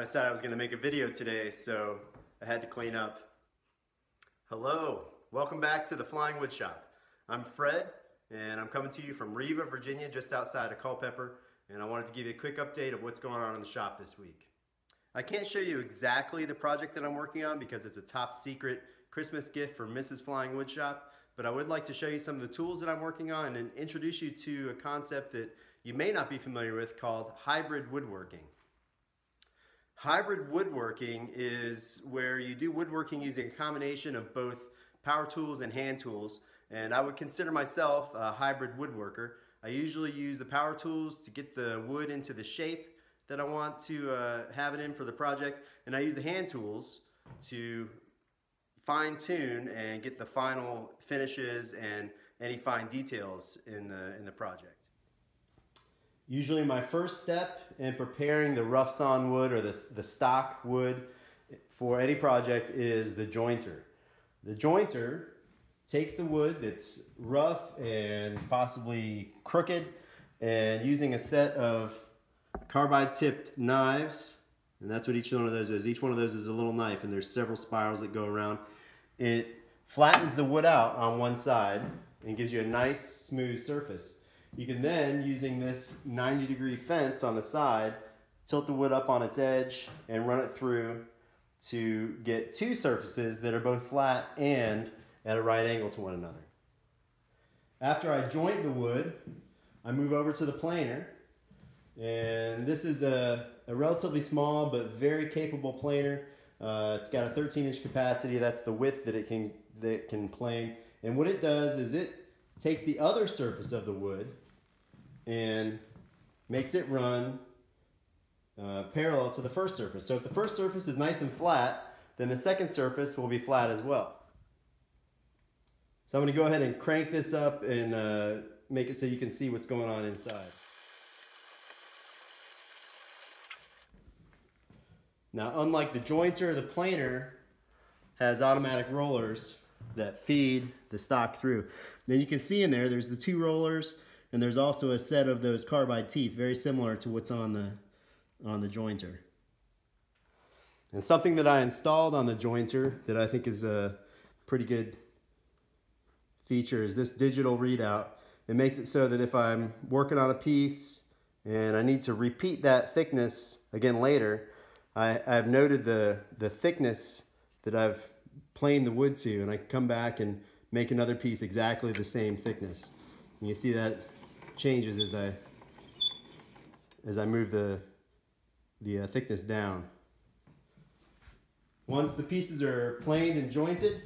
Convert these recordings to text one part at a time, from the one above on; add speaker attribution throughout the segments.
Speaker 1: decided I was going to make a video today, so I had to clean up. Hello, welcome back to the Flying WoodShop. I'm Fred, and I'm coming to you from Riva, Virginia, just outside of Culpeper, and I wanted to give you a quick update of what's going on in the shop this week. I can't show you exactly the project that I'm working on because it's a top secret Christmas gift for Mrs. Flying WoodShop, but I would like to show you some of the tools that I'm working on and introduce you to a concept that you may not be familiar with called hybrid woodworking. Hybrid woodworking is where you do woodworking using a combination of both power tools and hand tools, and I would consider myself a hybrid woodworker. I usually use the power tools to get the wood into the shape that I want to have it in for the project, and I use the hand tools to fine-tune and get the final finishes and any fine details in the project. Usually my first step in preparing the rough sawn wood or the stock wood for any project is the jointer. The jointer takes the wood that's rough and possibly crooked, and using a set of carbide tipped knives, and that's what each one of those is. Each one of those is a little knife, and there's several spirals that go around. It flattens the wood out on one side and gives you a nice smooth surface. You can then, using this 90-degree fence on the side, tilt the wood up on its edge and run it through to get two surfaces that are both flat and at a right angle to one another. After I joint the wood, I move over to the planer, and this is a relatively small but very capable planer. It's got a 13-inch capacity. That's the width that it can plane. And what it does is it takes the other surface of the wood and makes it run parallel to the first surface. So if the first surface is nice and flat, then the second surface will be flat as well. So I'm going to go ahead and crank this up and make it so you can see what's going on inside. Now, unlike the jointer, the planer has automatic rollers that feed the stock through. Then you can see in there, there's the two rollers, and there's also a set of those carbide teeth, very similar to what's on the jointer. And something that I installed on the jointer that I think is a pretty good feature is this digital readout. It makes it so that if I'm working on a piece and I need to repeat that thickness again later, I've noted the thickness that I've planed the wood to, and I can come back and make another piece exactly the same thickness. And you see that changes as I move the thickness down. Once the pieces are planed and jointed,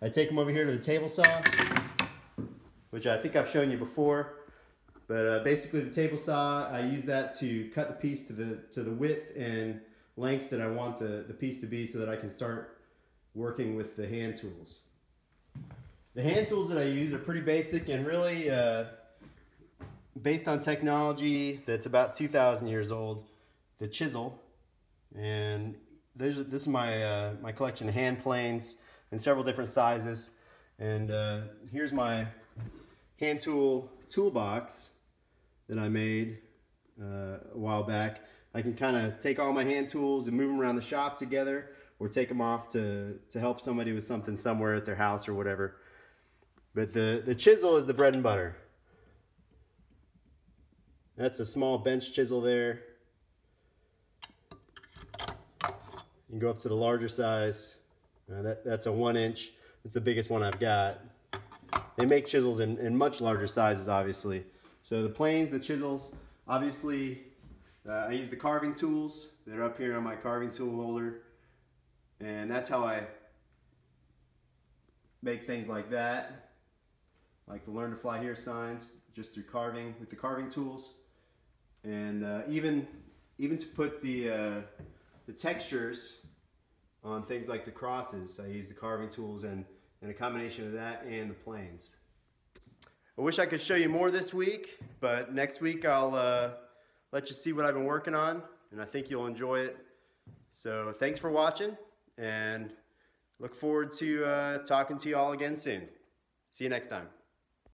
Speaker 1: I take them over here to the table saw, which I think I've shown you before. But basically the table saw, I use that to cut the piece to the width and length that I want the piece to be, so that I can start working with the hand tools. The hand tools that I use are pretty basic and really based on technology that's about 2,000 years old. The chisel, and this is my my collection of hand planes in several different sizes. And here's my hand toolbox that I made a while back. I can kind of take all my hand tools and move them around the shop together, or take them off to help somebody with something somewhere at their house or whatever. But the chisel is the bread and butter. That's a small bench chisel there. You can go up to the larger size. That's a 1-inch. That's the biggest one I've got. They make chisels in much larger sizes, obviously. So the planes, the chisels, obviously I use the carving tools that are up here on my carving tool holder. And that's how I make things like that, like the Learn to Fly Here signs, just through carving with the carving tools. And even to put the textures on things like the crosses, I use the carving tools and a combination of that and the planes. I wish I could show you more this week, but next week I'll let you see what I've been working on, and I think you'll enjoy it. So thanks for watching, and look forward to talking to you all again soon. See you next time.